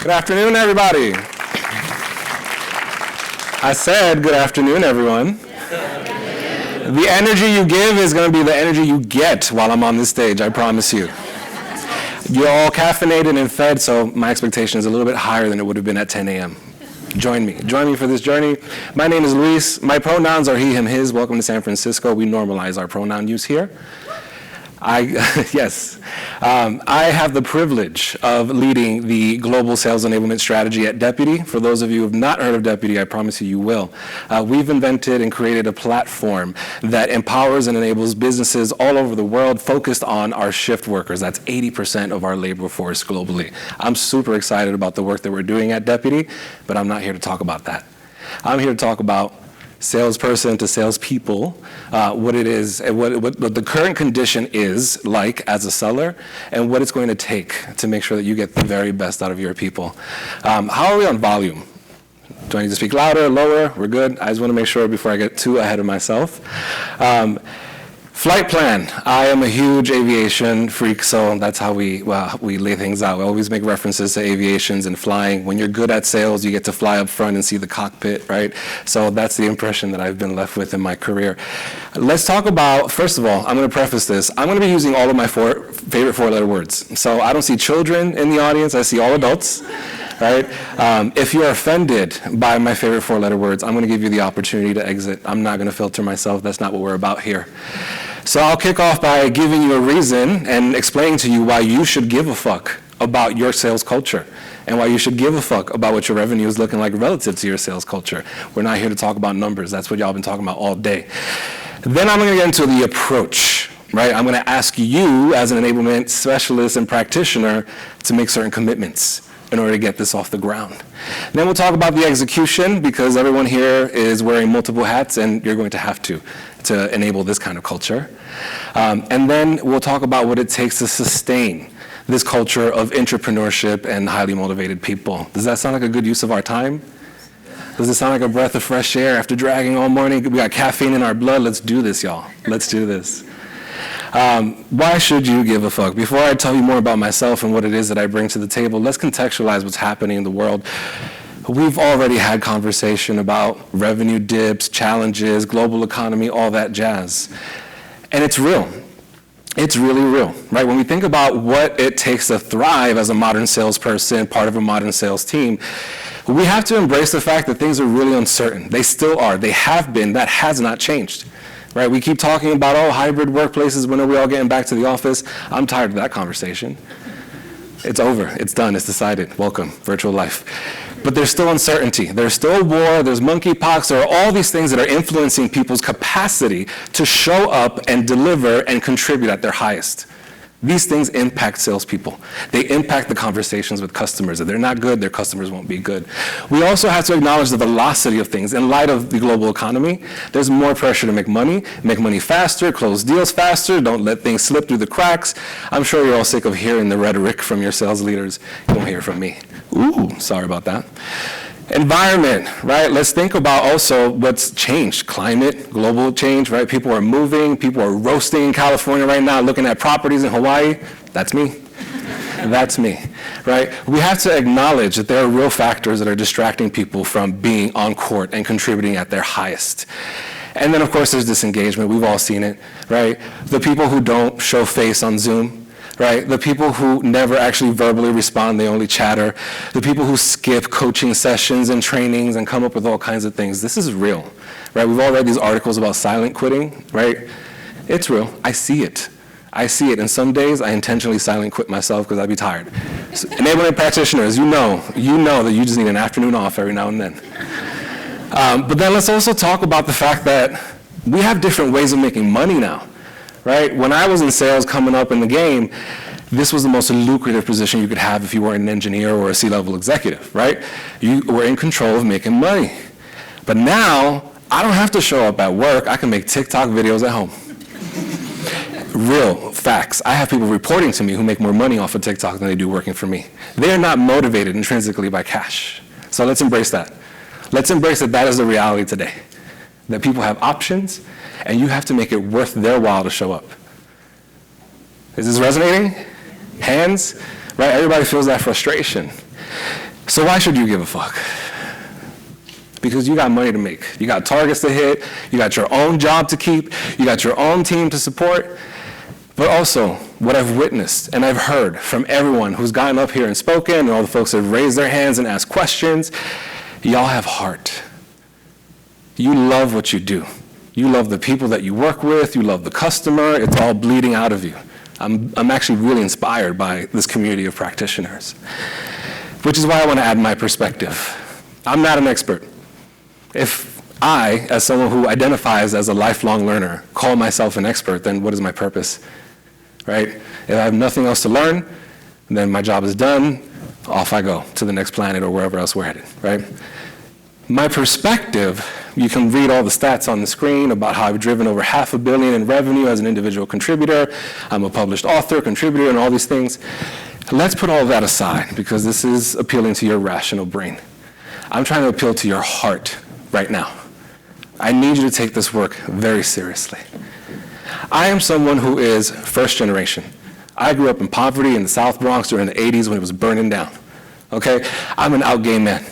Good afternoon, everybody. I said good afternoon, everyone. The energy you give is going to be the energy you get while I'm on this stage, I promise you. You're all caffeinated and fed, so my expectation is a little bit higher than it would have been at 10 a.m. Join me for this journey. My name is Luis. My pronouns are he, him, his. Welcome to San Francisco. We normalize our pronoun use here. I have the privilege of leading the global sales enablement strategy at Deputy. For those of you who have not heard of Deputy, I promise you will. We've invented and created a platform that empowers and enables businesses all over the world focused on our shift workers. That's 80% of our labor force globally. I'm super excited about the work that we're doing at Deputy, but I'm not here to talk about that. I'm here to talk about salesperson to salespeople, what it is, and what the current condition is like as a seller, and what it's going to take to make sure that you get the very best out of your people. How are we on volume? Do I need to speak louder, lower? We're good. I just want to make sure before I get too ahead of myself. Flight plan. I am a huge aviation freak, so that's how we lay things out. We always make references to aviations and flying. When you're good at sales, you get to fly up front and see the cockpit, right? So that's the impression that I've been left with in my career. Let's talk about, first of all, I'm going to preface this. I'm going to be using all of my favorite four-letter words. So I don't see children in the audience. I see all adults. Right? If you're offended by my favorite four-letter words, I'm going to give you the opportunity to exit. I'm not going to filter myself. That's not what we're about here. So I'll kick off by giving you a reason and explaining to you why you should give a fuck about your sales culture and why you should give a fuck about what your revenue is looking like relative to your sales culture. We're not here to talk about numbers. That's what y'all been talking about all day. Then I'm going to get into the approach. Right? I'm going to ask you as an enablement specialist and practitioner to make certain commitments in order to get this off the ground. Then we'll talk about the execution, because everyone here is wearing multiple hats and you're going to have to enable this kind of culture. And then we'll talk about what it takes to sustain this culture of intrapreneurship and highly motivated people. Does that sound like a good use of our time? Does it sound like a breath of fresh air after dragging all morning? We got caffeine in our blood. Let's do this, y'all. Let's do this. Why should you give a fuck? Before I tell you more about myself and what it is that I bring to the table, let's contextualize what's happening in the world. We've already had conversation about revenue dips, challenges, global economy, all that jazz. And it's real. It's really real, right? When we think about what it takes to thrive as a modern salesperson, part of a modern sales team, we have to embrace the fact that things are really uncertain. They still are. They have been. That has not changed. Right? We keep talking about, hybrid workplaces, when are we all getting back to the office? I'm tired of that conversation. It's over. It's done. It's decided. Welcome, virtual life. But there's still uncertainty. There's still war. There's monkeypox. There are all these things that are influencing people's capacity to show up and deliver and contribute at their highest. These things impact salespeople. They impact the conversations with customers. If they're not good, their customers won't be good. We also have to acknowledge the velocity of things. In light of the global economy, there's more pressure to make money faster, close deals faster, don't let things slip through the cracks. I'm sure you're all sick of hearing the rhetoric from your sales leaders. You won't hear from me. Ooh, sorry about that. Environment, right? Let's think about also what's changed. Climate, global change, right? People are moving. People are roasting in California right now, looking at properties in Hawaii. That's me. That's me, right? We have to acknowledge that there are real factors that are distracting people from being on court and contributing at their highest. And then, of course, there's disengagement. We've all seen it, right? The people who don't show face on Zoom, right? The people who never actually verbally respond, they only chatter. The people who skip coaching sessions and trainings and come up with all kinds of things. This is real, right? We've all read these articles about silent quitting, right? It's real. I see it. And some days I intentionally silent quit myself because I'd be tired. So, enablement practitioners, you know that you just need an afternoon off every now and then. But then let's also talk about the fact that we have different ways of making money now. Right? When I was in sales coming up in the game, this was the most lucrative position you could have if you were an engineer or a C-level executive, right? You were in control of making money. But now, I don't have to show up at work. I can make TikTok videos at home. Real facts. I have people reporting to me who make more money off of TikTok than they do working for me. They're not motivated intrinsically by cash. So let's embrace that. Let's embrace that is the reality today. That people have options, and you have to make it worth their while to show up. Is this resonating? Hands? Right? Everybody feels that frustration. So why should you give a fuck? Because you got money to make. You got targets to hit. You got your own job to keep. You got your own team to support. But also, what I've witnessed and I've heard from everyone who's gotten up here and spoken, and all the folks that have raised their hands and asked questions, y'all have heart. You love what you do. You love the people that you work with. You love the customer. It's all bleeding out of you. I'm actually really inspired by this community of practitioners, which is why I want to add my perspective. I'm not an expert. If I, as someone who identifies as a lifelong learner, call myself an expert, then what is my purpose, right? If I have nothing else to learn, then my job is done, off I go to the next planet or wherever else we're headed, right? My perspective, you can read all the stats on the screen about how I've driven over $500 million in revenue as an individual contributor. I'm a published author, contributor, and all these things. Let's put all of that aside because this is appealing to your rational brain. I'm trying to appeal to your heart right now. I need you to take this work very seriously. I am someone who is first generation. I grew up in poverty in the South Bronx during the 80s when it was burning down, okay? I'm an out gay man,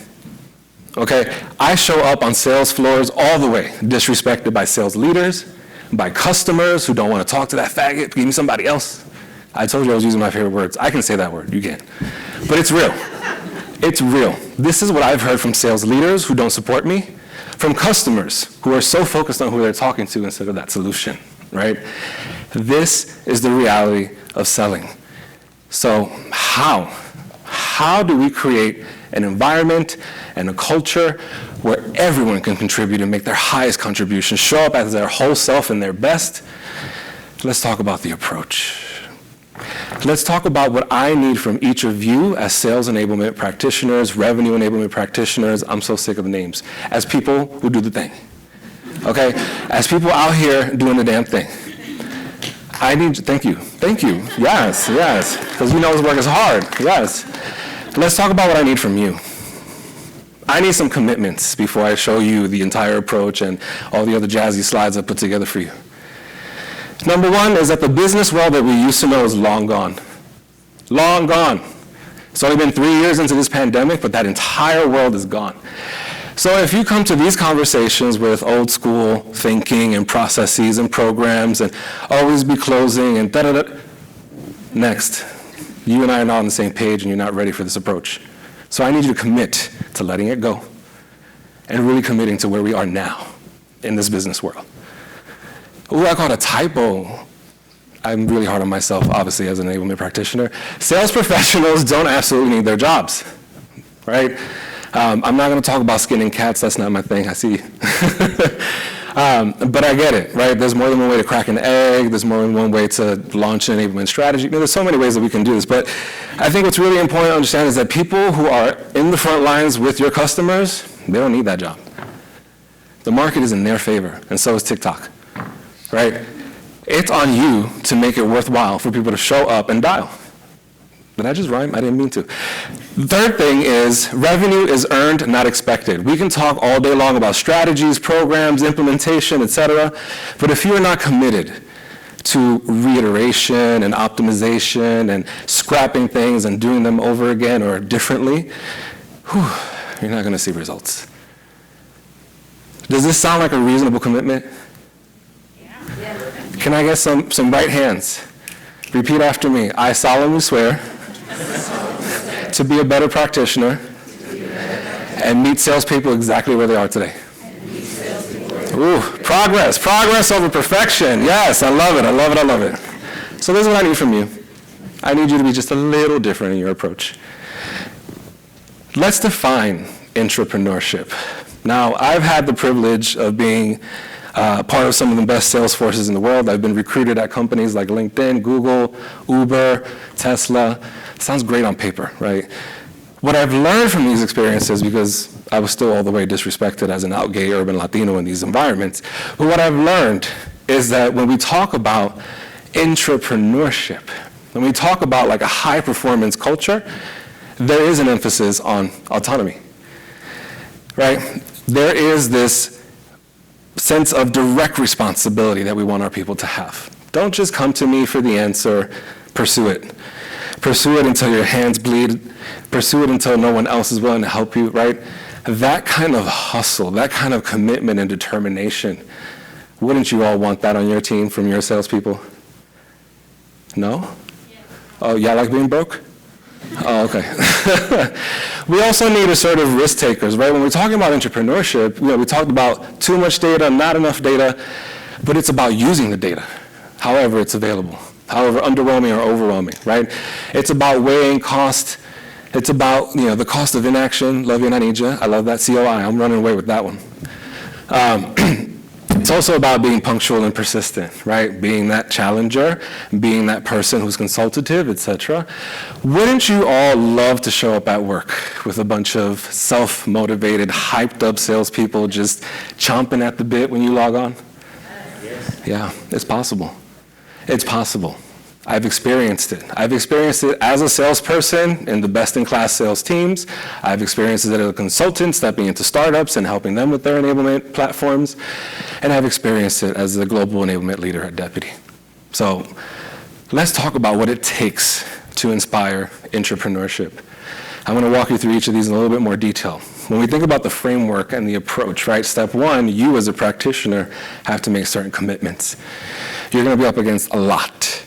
okay? I show up on sales floors all the way, disrespected by sales leaders, by customers who don't want to talk to that faggot, give me somebody else. I told you I was using my favorite words. I can say that word, you can't. But it's real. It's real. This is what I've heard from sales leaders who don't support me, from customers who are so focused on who they're talking to instead of that solution, right? This is the reality of selling. So how do we create an environment and a culture where everyone can contribute and make their highest contribution, show up as their whole self and their best? Let's talk about the approach. Let's talk about what I need from each of you as sales enablement practitioners, revenue enablement practitioners. I'm so sick of the names. As people who do the thing, okay? As people out here doing the damn thing. I need, thank you, yes, because you know this work is hard, yes. Let's talk about what I need from you. I need some commitments before I show you the entire approach and all the other jazzy slides I put together for you. Number one is that the business world that we used to know is long gone. Long gone. It's only been 3 years into this pandemic, but that entire world is gone. So if you come to these conversations with old school thinking and processes and programs and always be closing and da-da-da, next, you and I are not on the same page and you're not ready for this approach. So I need you to commit to letting it go and really committing to where we are now in this business world. Ooh, I call it a typo. I'm really hard on myself, obviously, as an enablement practitioner. Sales professionals don't absolutely need their jobs, right? I'm not going to talk about skinning cats. That's not my thing. I see. But I get it, right? There's more than one way to crack an egg. There's more than one way to launch an enablement strategy. There's so many ways that we can do this. But I think what's really important to understand is that people who are in the front lines with your customers, they don't need that job. The market is in their favor, and so is TikTok. Right? It's on you to make it worthwhile for people to show up and dial. Did I just rhyme? I didn't mean to. The third thing is revenue is earned, not expected. We can talk all day long about strategies, programs, implementation, etc. But if you're not committed to reiteration and optimization and scrapping things and doing them over again or differently, you're not going to see results. Does this sound like a reasonable commitment? Can I get some right hands? Repeat after me. I solemnly swear to be a better practitioner and meet salespeople exactly where they are today. Ooh, progress over perfection. Yes, I love it. So this is what I need from you. I need you to be just a little different in your approach. Let's define intrapreneurship. Now, I've had the privilege of being part of some of the best sales forces in the world. I've been recruited at companies like LinkedIn, Google, Uber, Tesla. Sounds great on paper, right? What I've learned from these experiences, because I was still all the way disrespected as an out gay urban Latino in these environments, but what I've learned is that when we talk about intrapreneurship, when we talk about like a high performance culture, there is an emphasis on autonomy, right? There is this sense of direct responsibility that we want our people to have. Don't just come to me for the answer, pursue it. Pursue it until your hands bleed. Pursue it until no one else is willing to help you, right? That kind of hustle, that kind of commitment and determination, wouldn't you all want that on your team from your salespeople? No? Yeah. Oh, y'all like being broke? Oh, okay. We also need assertive risk takers, right? When we're talking about entrepreneurship, we talked about too much data, not enough data, but it's about using the data, however it's available, however underwhelming or overwhelming, right? It's about weighing cost. It's about, the cost of inaction. Love you and I need you. I love that COI. I'm running away with that one. It's also about being punctual and persistent, right? Being that challenger, being that person who's consultative, etc. Wouldn't you all love to show up at work with a bunch of self-motivated, hyped-up salespeople just chomping at the bit when you log on? Yes. Yeah, it's possible. It's possible. I've experienced it. I've experienced it as a salesperson in the best-in-class sales teams. I've experienced it as a consultant stepping into startups and helping them with their enablement platforms. And I've experienced it as the global enablement leader at Deputy. So let's talk about what it takes to inspire entrepreneurship. I'm going to walk you through each of these in a little bit more detail. When we think about the framework and the approach, right? Step one, you as a practitioner have to make certain commitments. You're going to be up against a lot.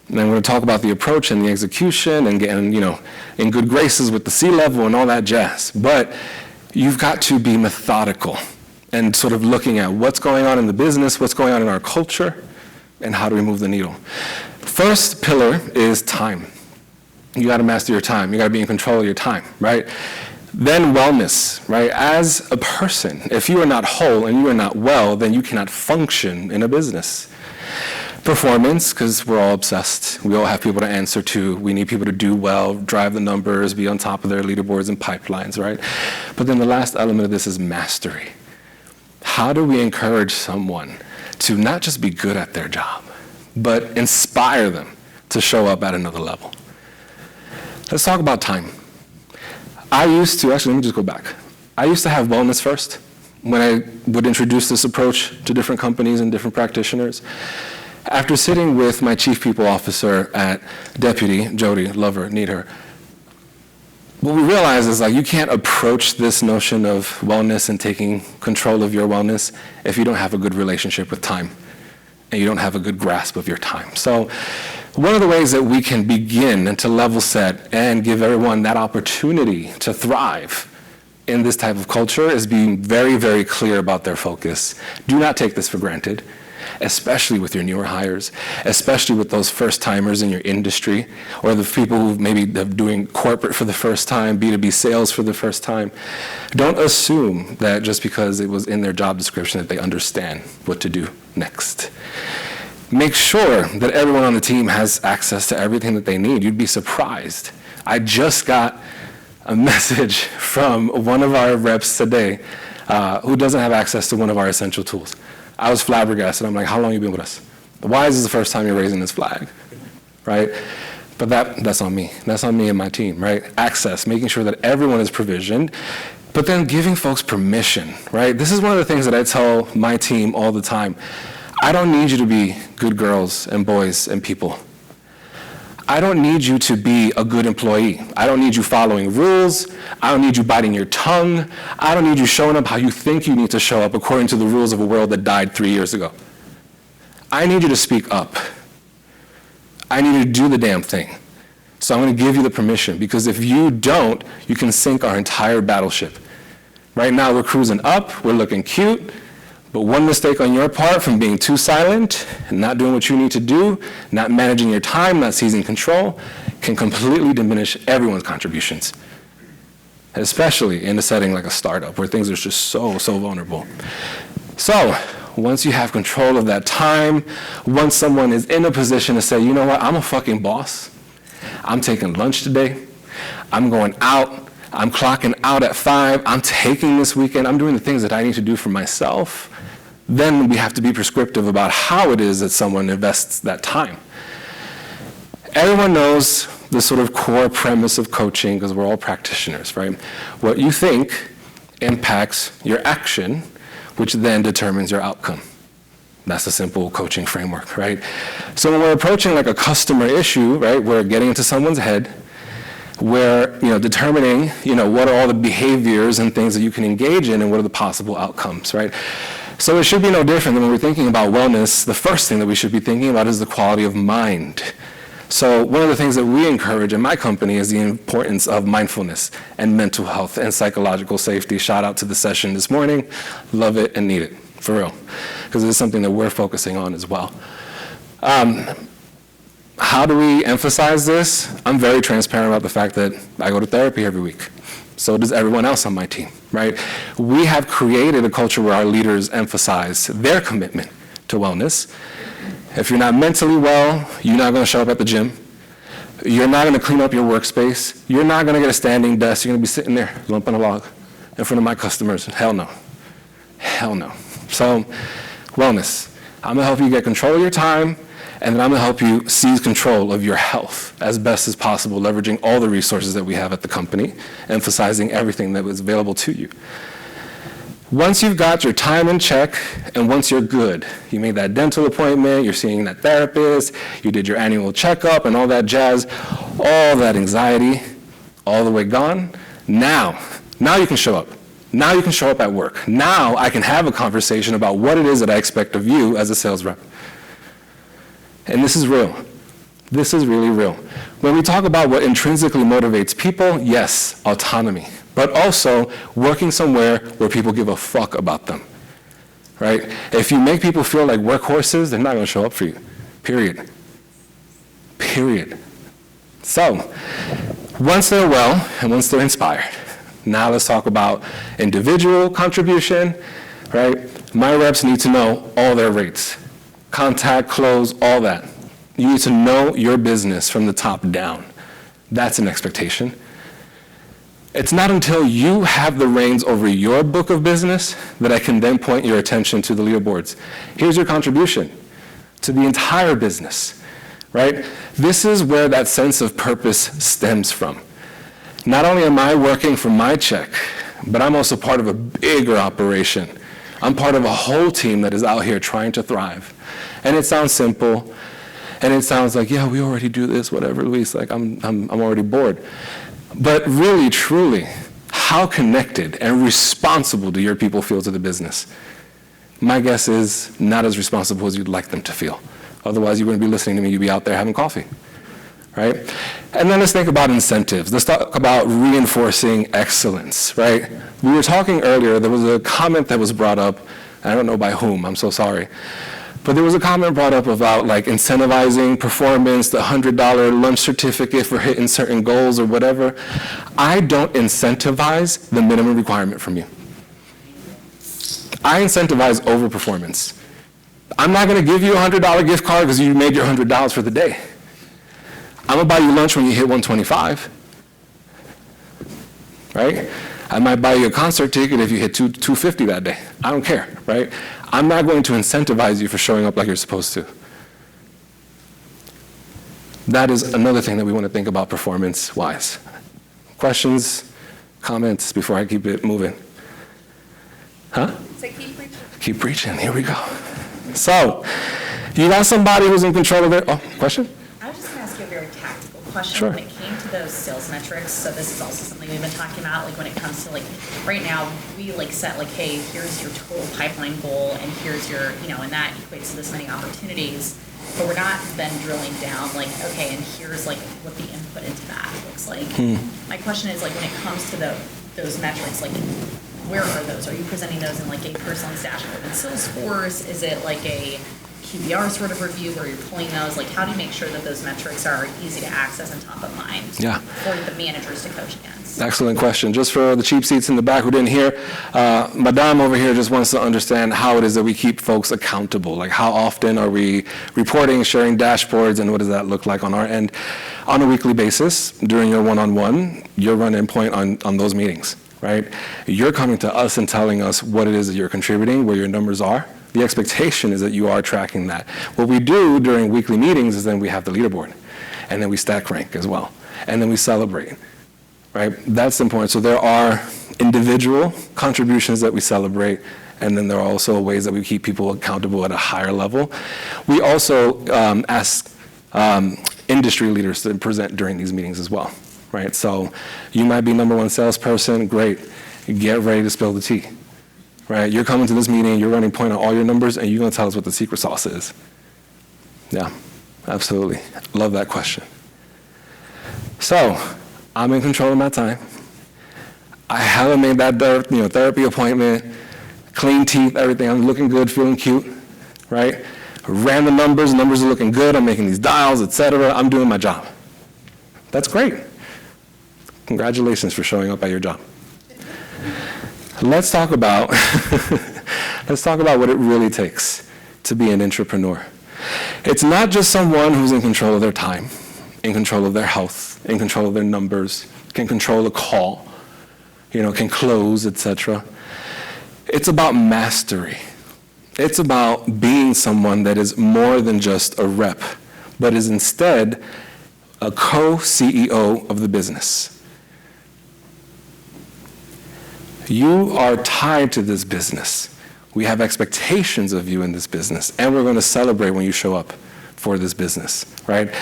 And I'm going to talk about the approach and the execution and getting, in good graces with the C-level and all that jazz. But you've got to be methodical and sort of looking at what's going on in the business, what's going on in our culture, and how do we move the needle. First pillar is time. You got to master your time. You got to be in control of your time, right? Then wellness, right? As a person, if you are not whole and you are not well, then you cannot function in a business. Performance, because we're all obsessed. We all have people to answer to. We need people to do well, drive the numbers, be on top of their leaderboards and pipelines, right? But then the last element of this is mastery. How do we encourage someone to not just be good at their job, but inspire them to show up at another level? Let's talk about time. Actually, let me just go back. I used to have wellness first when I would introduce this approach to different companies and different practitioners. After sitting with my chief people officer at Deputy, Jody, love her, need her, what we realized is you can't approach this notion of wellness and taking control of your wellness if you don't have a good relationship with time and you don't have a good grasp of your time. So one of the ways that we can begin and to level set and give everyone that opportunity to thrive in this type of culture is being very, very clear about their focus. Do not take this for granted, especially with your newer hires, especially with those first-timers in your industry, or the people who maybe are doing corporate for the first time, B2B sales for the first time. Don't assume that just because it was in their job description that they understand what to do next. Make sure that everyone on the team has access to everything that they need. You'd be surprised. I just got a message from one of our reps today who doesn't have access to one of our essential tools. I was flabbergasted. I'm like, how long have you been with us? Why is this the first time you're raising this flag, right? But that's on me. That's on me and my team, right? Access, making sure that everyone is provisioned, but then giving folks permission, right? This is one of the things that I tell my team all the time. I don't need you to be good girls and boys and people. I don't need you to be a good employee. I don't need you following rules. I don't need you biting your tongue. I don't need you showing up how you think you need to show up according to the rules of a world that died 3 years ago. I need you to speak up. I need you to do the damn thing. So I'm going to give you the permission, because if you don't, you can sink our entire battleship. Right now we're cruising up, we're looking cute, but one mistake on your part from being too silent and not doing what you need to do, not managing your time, not seizing control, can completely diminish everyone's contributions, especially in a setting like a startup where things are just so vulnerable. So once you have control of that time, once someone is in a position to say, you know what, I'm a fucking boss. I'm taking lunch today. I'm going out. I'm clocking out at 5. I'm taking this weekend. I'm doing the things that I need to do for myself. Then we have to be prescriptive about how it is that someone invests that time. Everyone knows the sort of core premise of coaching, because we're all practitioners, right? What you think impacts your action, which then determines your outcome. That's a simple coaching framework, right? So when we're approaching like a customer issue, right, we're getting into someone's head, we're determining what are all the behaviors and things that you can engage in and what are the possible outcomes, right? So it should be no different than when we're thinking about wellness. The first thing that we should be thinking about is the quality of mind. So one of the things that we encourage in my company is the importance of mindfulness and mental health and psychological safety. Shout out to the session this morning. Love it and need it, for real, because it's something that we're focusing on as well. How do we emphasize this? I'm very transparent about the fact that I go to therapy every week. So does everyone else on my team, right? We have created a culture where our leaders emphasize their commitment to wellness. If you're not mentally well, you're not going to show up at the gym. You're not going to clean up your workspace. You're not going to get a standing desk. You're going to be sitting there lumping a log in front of my customers. Hell no. Hell no. So wellness. I'm going to help you get control of your time, and then I'm going to help you seize control of your health as best as possible, leveraging all the resources that we have at the company, emphasizing everything that was available to you. Once you've got your time in check, and once you're good, you made that dental appointment, you're seeing that therapist, you did your annual checkup and all that jazz, all that anxiety, all the way gone, now you can show up. Now you can show up at work. Now I can have a conversation about what it is that I expect of you as a sales rep. And this is real. This is really real. When we talk about what intrinsically motivates people, yes, autonomy, but also working somewhere where people give a fuck about them, right? If you make people feel like workhorses, they're not going to show up for you, period. Period. So, once they're well and once they're inspired, now let's talk about individual contribution, right? My reps need to know all their rates. Contact, close, all that. You need to know your business from the top down. That's an expectation. It's not until you have the reins over your book of business that I can then point your attention to the leaderboards. Here's your contribution to the entire business, right? This is where that sense of purpose stems from. Not only am I working for my check, but I'm also part of a bigger operation. I'm part of a whole team that is out here trying to thrive. And it sounds simple, and it sounds like, yeah, we already do this, whatever, Luis, like I'm already bored. But really, truly, how connected and responsible do your people feel to the business? My guess is not as responsible as you'd like them to feel. Otherwise, you wouldn't be listening to me, you'd be out there having coffee, right? And then let's think about incentives. Let's talk about reinforcing excellence, right? We were talking earlier, there was a comment that was brought up, I don't know by whom, I'm so sorry. But there was a comment brought up about like incentivizing performance, the $100 lunch certificate for hitting certain goals or whatever. I don't incentivize the minimum requirement from you. I incentivize overperformance. I'm not going to give you a $100 gift card because you made your $100 for the day. I'm going to buy you lunch when you hit 125, right? I might buy you a concert ticket if you hit 250 that day. I don't care, right? I'm not going to incentivize you for showing up like you're supposed to. That is another thing that we want to think about performance-wise. Questions, comments before I keep it moving? Huh? So keep preaching. Keep preaching, here we go. So, you got somebody who's in control of their, question? I was just going to ask you a very tactical question. Sure. When it came to those sales metrics, so this is also something we've been talking about, like when it comes to like, right now, we like set like, hey, here's your total pipeline goal, and here's your, and that equates to this many opportunities, but we're not then drilling down like, okay, and here's like what the input into that looks like. My question is like, when it comes to those metrics, like, where are those? Are you presenting those in like a personalized dashboard in Salesforce? Is it like a QBR sort of review where you're pulling those? Like, how do you make sure that those metrics are easy to access and top of mind for the managers to coach against? Excellent question. Just for the cheap seats in the back who didn't hear, Madame over here just wants to understand how it is that we keep folks accountable. Like, how often are we reporting, sharing dashboards, and what does that look like on our end? On a weekly basis, during your one-on-one, your run-in point on those meetings, right? You're coming to us and telling us what it is that you're contributing, where your numbers are. The expectation is that you are tracking that. What we do during weekly meetings is then we have the leaderboard, and then we stack rank as well, and then we celebrate, right? That's important. So there are individual contributions that we celebrate, and then there are also ways that we keep people accountable at a higher level. We also ask industry leaders to present during these meetings as well, right? So you might be number one salesperson, great. Get ready to spill the tea, right? You're coming to this meeting, you're running point on all your numbers, and you're gonna tell us what the secret sauce is. Yeah, absolutely. Love that question. So, I'm in control of my time. I haven't made that therapy appointment, clean teeth, everything. I'm looking good, feeling cute, right? Ran the numbers are looking good. I'm making these dials, etc. I'm doing my job. That's great. Congratulations for showing up at your job. Let's talk about what it really takes to be an intrapreneur. It's not just someone who's in control of their time, in control of their health, in control of their numbers, can control a call, can close, etc. It's about mastery. It's about being someone that is more than just a rep, but is instead a co-CEO of the business. You are tied to this business. We have expectations of you in this business, and we're going to celebrate when you show up for this business, right?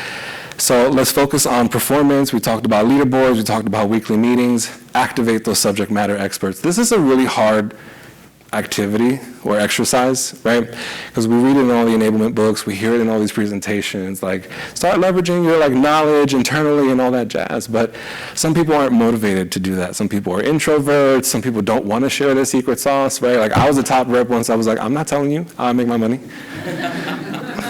So let's focus on performance. We talked about leaderboards. We talked about weekly meetings. Activate those subject matter experts. This is a really hard activity or exercise, right? Because we read it in all the enablement books. We hear it in all these presentations, like start leveraging your knowledge internally and all that jazz. But some people aren't motivated to do that. Some people are introverts. Some people don't want to share their secret sauce, right? Like I was a top rep once. I was like, I'm not telling you how I make my money.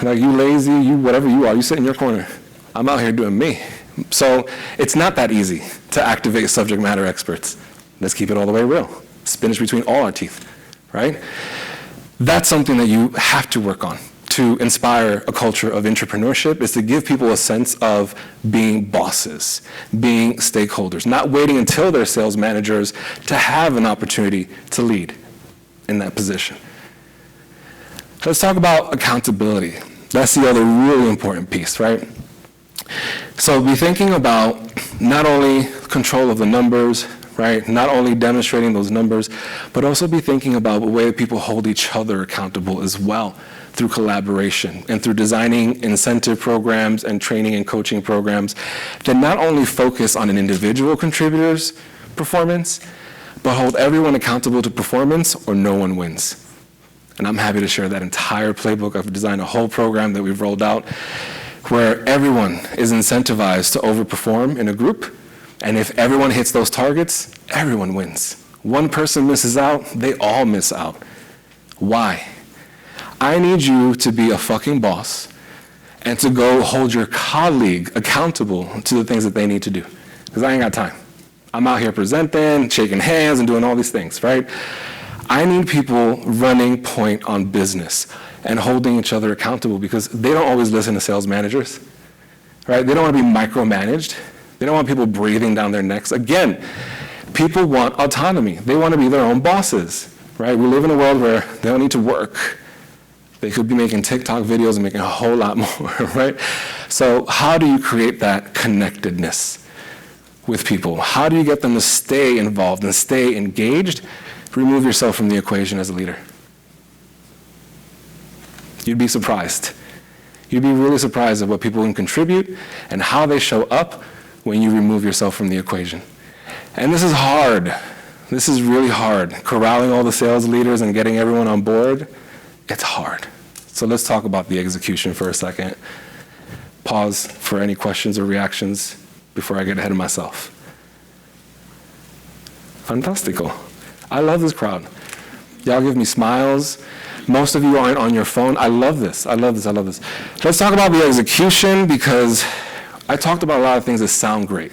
Like you lazy, you whatever you are, you sit in your corner. I'm out here doing me. So it's not that easy to activate subject matter experts. Let's keep it all the way real. Spinach between all our teeth, right? That's something that you have to work on to inspire a culture of intrapreneurship, is to give people a sense of being bosses, being stakeholders, not waiting until they're sales managers to have an opportunity to lead in that position. Let's talk about accountability. That's the other really important piece, right? So be thinking about not only control of the numbers, right? Not only demonstrating those numbers, but also be thinking about the way that people hold each other accountable as well through collaboration and through designing incentive programs and training and coaching programs that not only focus on an individual contributor's performance, but hold everyone accountable to performance or no one wins. And I'm happy to share that entire playbook. I've designed a whole program that we've rolled out where everyone is incentivized to overperform in a group. And if everyone hits those targets, everyone wins. One person misses out, they all miss out. Why? I need you to be a fucking boss and to go hold your colleague accountable to the things that they need to do. Because I ain't got time. I'm out here presenting, shaking hands, and doing all these things, right? I need people running point on business and holding each other accountable, because they don't always listen to sales managers, right? They don't want to be micromanaged. They don't want people breathing down their necks. Again, people want autonomy. They want to be their own bosses, right? We live in a world where they don't need to work. They could be making TikTok videos and making a whole lot more, right? So how do you create that connectedness with people? How do you get them to stay involved and stay engaged? Remove yourself from the equation as a leader. You'd be surprised. You'd be really surprised at what people can contribute and how they show up when you remove yourself from the equation. And this is hard. This is really hard. Corralling all the sales leaders and getting everyone on board, it's hard. So let's talk about the execution for a second. Pause for any questions or reactions before I get ahead of myself. Fantastico. I love this crowd. Y'all give me smiles. Most of you aren't on your phone. I love this. I love this. I love this. Let's talk about the execution, because I talked about a lot of things that sound great.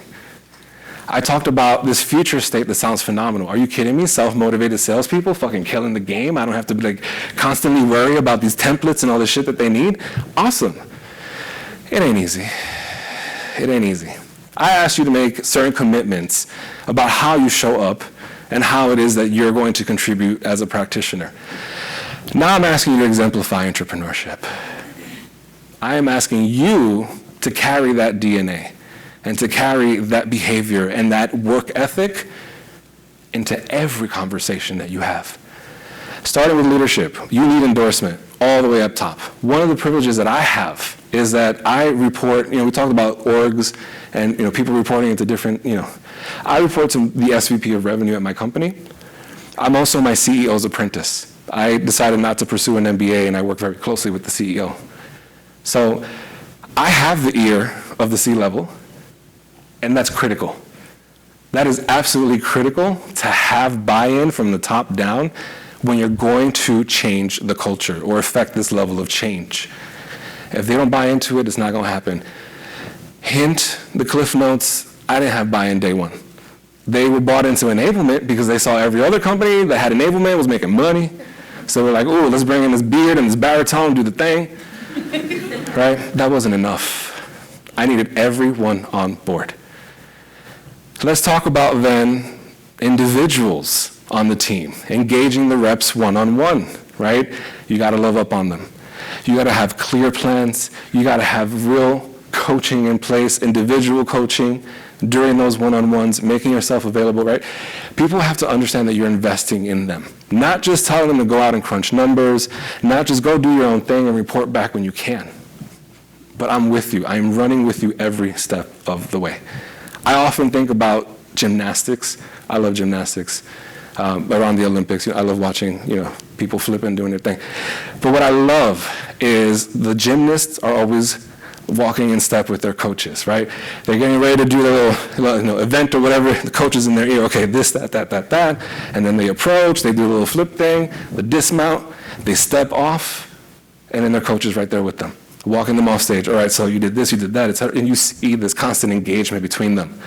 I talked about this future state that sounds phenomenal. Are you kidding me? Self-motivated salespeople fucking killing the game. I don't have to constantly worry about these templates and all the shit that they need. Awesome. It ain't easy. It ain't easy. I asked you to make certain commitments about how you show up and how it is that you're going to contribute as a practitioner. Now I'm asking you to exemplify intrapreneurship. I am asking you to carry that DNA and to carry that behavior and that work ethic into every conversation that you have. Starting with leadership, you need endorsement all the way up top. One of the privileges that I have is that I report, we talked about orgs and, people reporting into different, I report to the SVP of revenue at my company. I'm also my CEO's apprentice. I decided not to pursue an MBA, and I work very closely with the CEO. So I have the ear of the C-level, and that's critical. That is absolutely critical to have buy-in from the top down when you're going to change the culture or affect this level of change. If they don't buy into it, it's not going to happen. Hint, the Cliff Notes, I didn't have buy-in day one. They were bought into Enablement because they saw every other company that had Enablement was making money. So they're like, ooh, let's bring in this beard and this baritone, do the thing. Right? That wasn't enough. I needed everyone on board. Let's talk about then individuals on the team, engaging the reps one-on-one, right? You got to love up on them. You got to have clear plans. You got to have real coaching in place, individual coaching during those one-on-ones, making yourself available, right? People have to understand that you're investing in them, not just telling them to go out and crunch numbers, not just go do your own thing and report back when you can. But I'm with you. I'm running with you every step of the way. I often think about gymnastics. I love gymnastics. Around the Olympics, I love watching, people flipping, doing their thing. But what I love is the gymnasts are always walking in step with their coaches, right? They're getting ready to do their little event or whatever. The coach is in their ear. Okay, this, that, and then they approach. They do a little flip thing, the dismount. They step off, and then their coach is right there with them, walking them off stage. All right, so you did this, you did that, and you see this constant engagement between them,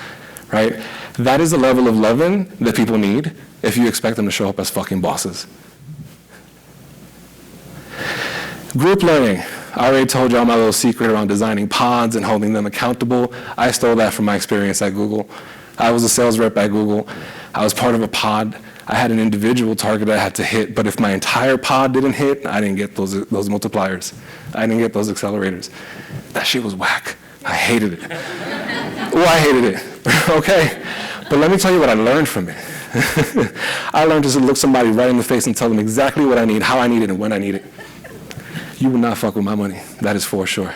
right? That is the level of loving that people need if you expect them to show up as fucking bosses. Group learning. I already told y'all my little secret around designing pods and holding them accountable. I stole that from my experience at Google. I was a sales rep at Google. I was part of a pod. I had an individual target I had to hit, but if my entire pod didn't hit, I didn't get those multipliers. I didn't get those accelerators. That shit was whack. I hated it. Well, I hated it, okay? But let me tell you what I learned from it. I learned to look somebody right in the face and tell them exactly what I need, how I need it, and when I need it. You will not fuck with my money. That is for sure.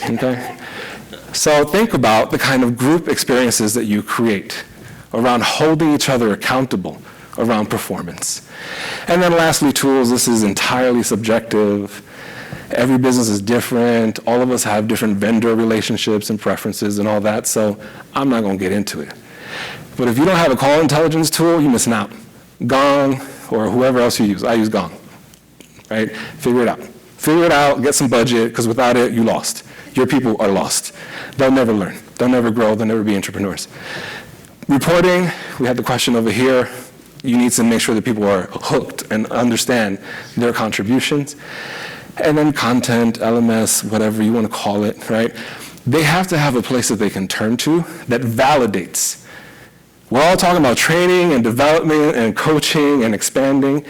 Okay? So think about the kind of group experiences that you create around holding each other accountable around performance. And then lastly, tools. This is entirely subjective. Every business is different. All of us have different vendor relationships and preferences and all that, so I'm not going to get into it. But if you don't have a call intelligence tool, you're missing out. Gong, or whoever else you use. I use Gong, right? Figure it out. Figure it out, get some budget, because without it, you lost. Your people are lost. They'll never learn. They'll never grow. They'll never be entrepreneurs. Reporting, we had the question over here. You need to make sure that people are hooked and understand their contributions. And then content, LMS, whatever you want to call it, right? They have to have a place that they can turn to that validates. We're all talking about training and development and coaching and expanding.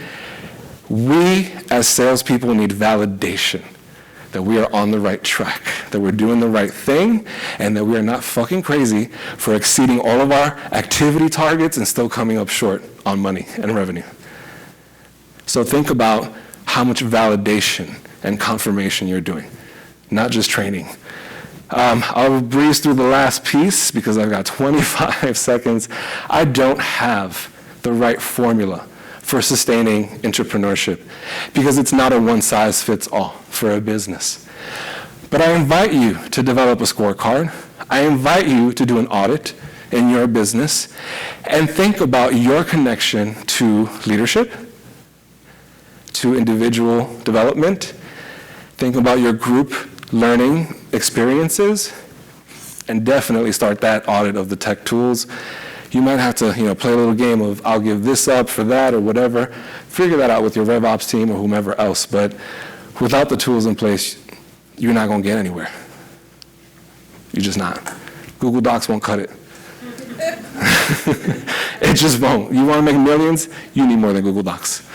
We, as salespeople, need validation that we are on the right track, that we're doing the right thing, and that we are not fucking crazy for exceeding all of our activity targets and still coming up short on money and revenue. So think about how much validation and confirmation you're doing, not just training. I'll breeze through the last piece because I've got 25 seconds. I don't have the right formula for sustaining entrepreneurship because it's not a one-size-fits-all for a business. But I invite you to develop a scorecard. I invite you to do an audit in your business and think about your connection to leadership, to individual development. Think about your group learning experiences, and definitely start that audit of the tech tools. You might have to, play a little game of I'll give this up for that or whatever. Figure that out with your RevOps team or whomever else. But without the tools in place, you're not going to get anywhere. You're just not. Google Docs won't cut it. It just won't. You want to make millions? You need more than Google Docs.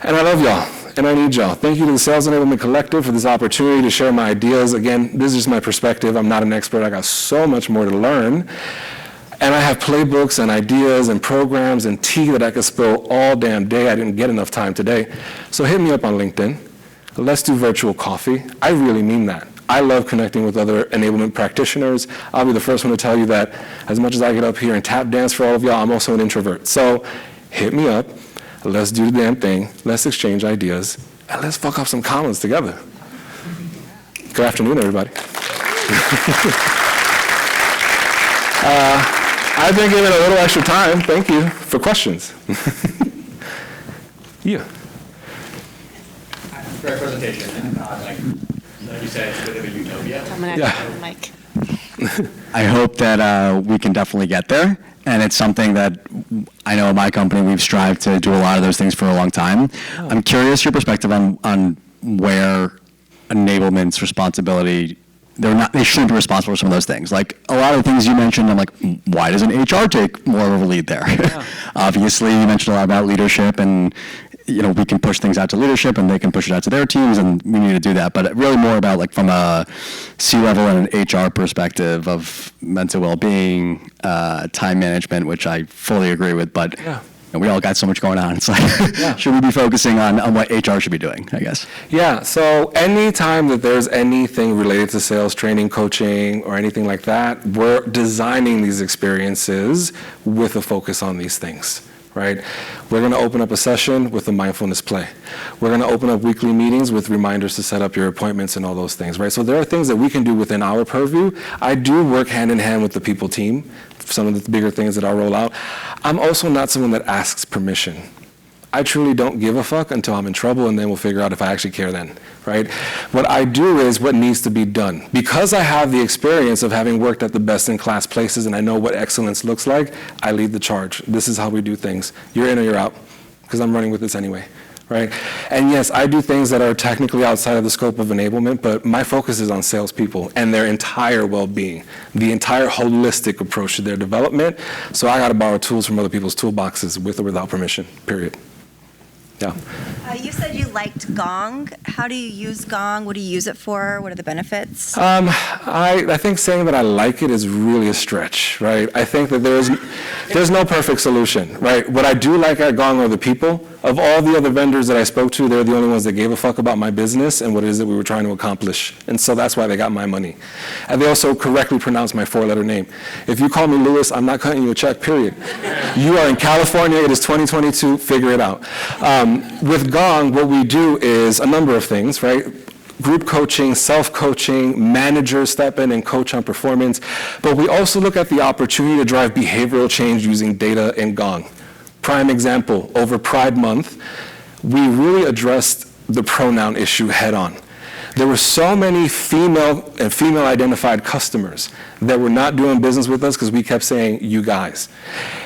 And I love y'all. And I need y'all. Thank you to the Sales Enablement Collective for this opportunity to share my ideas. Again, this is just my perspective. I'm not an expert. I got so much more to learn. And I have playbooks and ideas and programs and tea that I could spill all damn day. I didn't get enough time today. So hit me up on LinkedIn. Let's do virtual coffee. I really mean that. I love connecting with other enablement practitioners. I'll be the first one to tell you that as much as I get up here and tap dance for all of y'all, I'm also an introvert. So hit me up. Let's do the damn thing. Let's exchange ideas. And let's fuck up some comments together. Good afternoon, everybody. I've been given a little extra time. Thank you for questions. Yeah. Great presentation. Like you said, it's a bit of a utopia. I'm going to have to mic. I hope that we can definitely get there. And it's something that I know in my company, we've strived to do a lot of those things for a long time. Oh. I'm curious your perspective on where enablement's responsibility, they shouldn't be responsible for some of those things. Like a lot of the things you mentioned, I'm like, why doesn't HR take more of a lead there? Yeah. Obviously, you mentioned a lot about leadership and we can push things out to leadership and they can push it out to their teams and we need to do that. But really more about like from a C-level and an HR perspective of mental well-being, time management, which I fully agree with, but yeah. We all got so much going on. It's like, yeah. Should we be focusing on what HR should be doing, I guess? Yeah, so anytime that there's anything related to sales training, coaching, or anything like that, we're designing these experiences with a focus on these things. Right? We're going to open up a session with a mindfulness play. We're going to open up weekly meetings with reminders to set up your appointments and all those things, right? So there are things that we can do within our purview. I do work hand in hand with the people team, some of the bigger things that I'll roll out. I'm also not someone that asks permission. I truly don't give a fuck until I'm in trouble, and then we'll figure out if I actually care then, right? What I do is what needs to be done. Because I have the experience of having worked at the best-in-class places and I know what excellence looks like, I lead the charge. This is how we do things. You're in or you're out, because I'm running with this anyway, right? And yes, I do things that are technically outside of the scope of enablement, but my focus is on salespeople and their entire well-being, the entire holistic approach to their development. So I got to borrow tools from other people's toolboxes with or without permission, period. Yeah. You said you liked Gong. How do you use Gong? What do you use it for? What are the benefits? I think saying that I like it is really a stretch, right? I think that there's no perfect solution, right? What I do like at Gong are the people. Of all the other vendors that I spoke to, they're the only ones that gave a fuck about my business and what it is that we were trying to accomplish. And so that's why they got my money. And they also correctly pronounced my 4-letter name. If you call me Lewis, I'm not cutting you a check, period. You are in California, it is 2022, figure it out. With Gong, what we do is a number of things, right? Group coaching, self-coaching, managers step in and coach on performance. But we also look at the opportunity to drive behavioral change using data in Gong. Prime example, over Pride Month, we really addressed the pronoun issue head on. There were so many female and female-identified customers that were not doing business with us because we kept saying, you guys.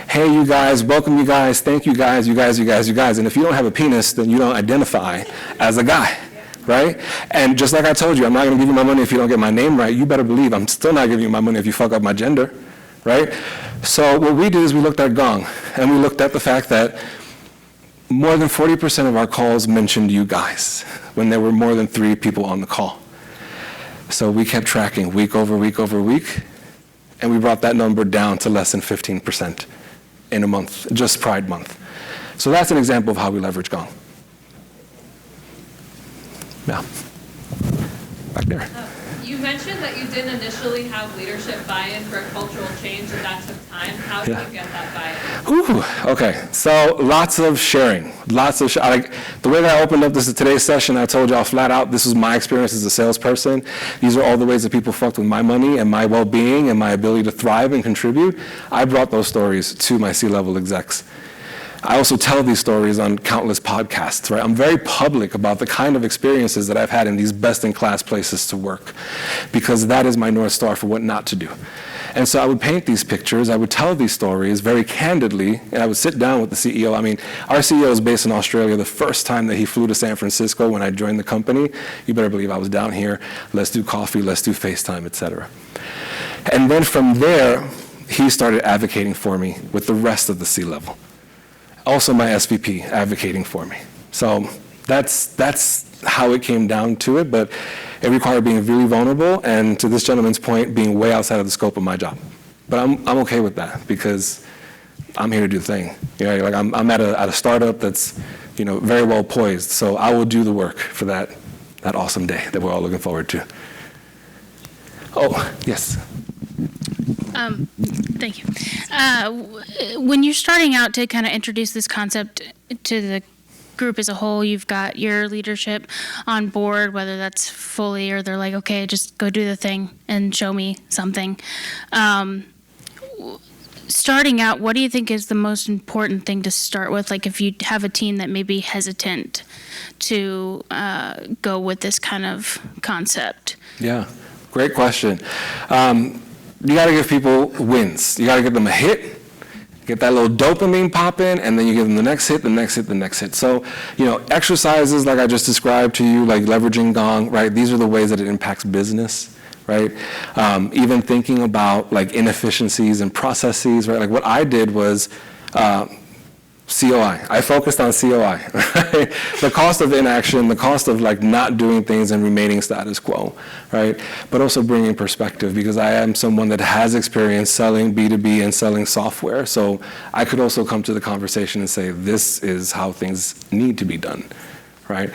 Hey, you guys, welcome you guys, thank you guys, you guys, you guys, you guys. And if you don't have a penis, then you don't identify as a guy, right? And just like I told you, I'm not going to give you my money if you don't get my name right. You better believe I'm still not giving you my money if you fuck up my gender, right? So what we did is we looked at Gong, and we looked at the fact that more than 40% of our calls mentioned you guys when there were more than 3 people on the call. So we kept tracking week over week over week, and we brought that number down to less than 15% in a month, just Pride Month. So that's an example of how we leverage Gong. Yeah. Back there. You mentioned that you didn't initially have leadership buy-in for a cultural change, and that took time. How did you get that buy-in? Ooh, okay. So lots of sharing. The way that I opened up today's session, I told y'all flat out, this was my experience as a salesperson. These are all the ways that people fucked with my money and my well-being and my ability to thrive and contribute. I brought those stories to my C-level execs. I also tell these stories on countless podcasts, right? I'm very public about the kind of experiences that I've had in these best-in-class places to work, because that is my North Star for what not to do. And so I would paint these pictures, I would tell these stories very candidly, and I would sit down with the CEO. I mean, our CEO is based in Australia. The first time that he flew to San Francisco when I joined the company, you better believe I was down here. Let's do coffee, let's do FaceTime, et cetera. And then from there, he started advocating for me with the rest of the C-level. Also my SVP advocating for me. So that's how it came down to it, but it required being really vulnerable and, to this gentleman's point, being way outside of the scope of my job. But I'm okay with that because I'm here to do the thing. You know, like I'm at a startup that's, you know, very well poised. So I will do the work for that awesome day that we're all looking forward to. Oh, yes. Thank you. When you're starting out to kind of introduce this concept to the group as a whole, you've got your leadership on board, whether that's fully or they're like, okay, just go do the thing and show me something. Starting out, what do you think is the most important thing to start with? Like if you have a team that may be hesitant to go with this kind of concept? Yeah, great question. You got to give people wins. You got to give them a hit, get that little dopamine popping, and then you give them the next hit, the next hit, the next hit. So, you know, exercises like I just described to you, like leveraging Gong, right? These are the ways that it impacts business, right? Even thinking about like inefficiencies and processes, right? Like what I did was COI. I focused on COI, right? The cost of inaction, the cost of like not doing things and remaining status quo, right? But also bringing perspective because I am someone that has experience selling B2B and selling software. So I could also come to the conversation and say, this is how things need to be done, right?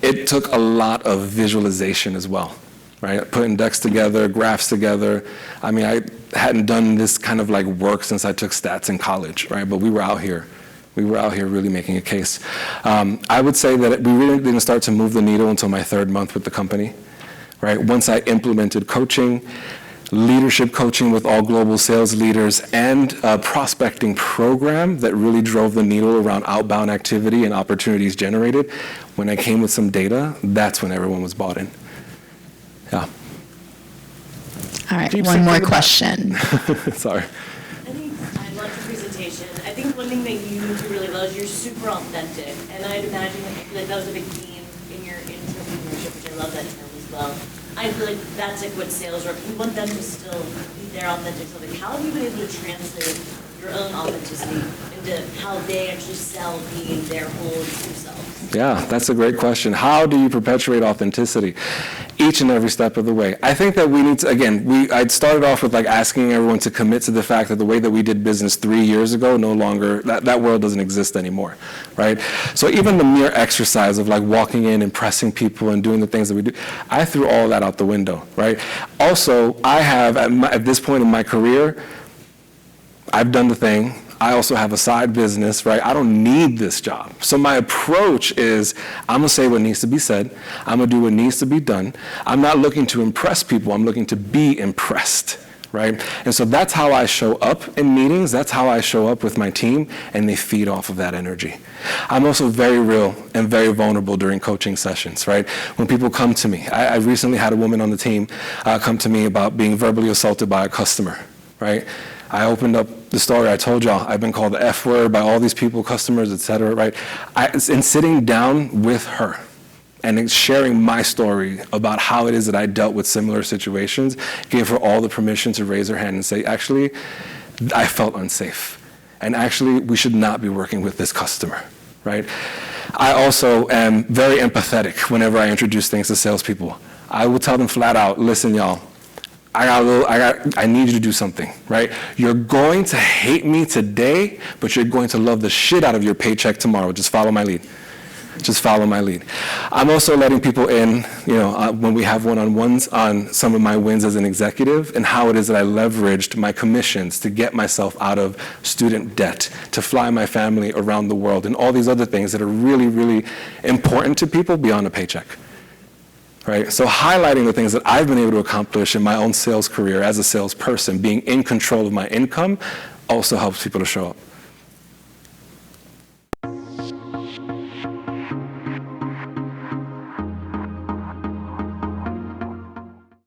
It took a lot of visualization as well, right? Putting decks together, graphs together. I mean, I hadn't done this kind of like work since I took stats in college, right? But we were out here. We were out here really making a case. I would say that we really didn't start to move the needle until my 3rd month with the company, right? Once I implemented coaching, leadership coaching with all global sales leaders, and a prospecting program that really drove the needle around outbound activity and opportunities generated. When I came with some data, that's when everyone was bought in. Yeah. All right, one more question. Sorry. I loved the presentation. I think one thing that you do really well is you're super authentic, and I'd imagine that was a big theme in your intrapreneurship, which I love that term as well. I feel like that's like what sales are. You want them to still be their authentic self. Like, how have you been able to translate your own authenticity into how they actually sell being their whole true selves? Yeah, that's a great question. How do you perpetuate authenticity? Each and every step of the way. I think that we need to, again, I'd started off with like asking everyone to commit to the fact that the way that we did business 3 years ago, no longer, that world doesn't exist anymore, right? So even the mere exercise of like walking in, impressing people and doing the things that we do, I threw all that out the window, right? Also, I have, at this point in my career, I've done the thing. I also have a side business, right? I don't need this job. So my approach is I'm gonna say what needs to be said. I'm gonna do what needs to be done. I'm not looking to impress people. I'm looking to be impressed, right? And so that's how I show up in meetings. That's how I show up with my team, and they feed off of that energy. I'm also very real and very vulnerable during coaching sessions, right? When people come to me, I recently had a woman on the team come to me about being verbally assaulted by a customer, right? I opened up the story. I told y'all I've been called the F word by all these people, customers, et cetera, right? In sitting down with her and sharing my story about how it is that I dealt with similar situations, gave her all the permission to raise her hand and say, actually, I felt unsafe. And actually, we should not be working with this customer, right? I also am very empathetic whenever I introduce things to salespeople. I will tell them flat out, listen, y'all, I need you to do something, right? You're going to hate me today, but you're going to love the shit out of your paycheck tomorrow. Just follow my lead. Just follow my lead. I'm also letting people in, when we have one-on-ones on some of my wins as an executive and how it is that I leveraged my commissions to get myself out of student debt, to fly my family around the world, and all these other things that are really, really important to people beyond a paycheck. Right? So highlighting the things that I've been able to accomplish in my own sales career as a salesperson, being in control of my income, also helps people to show up.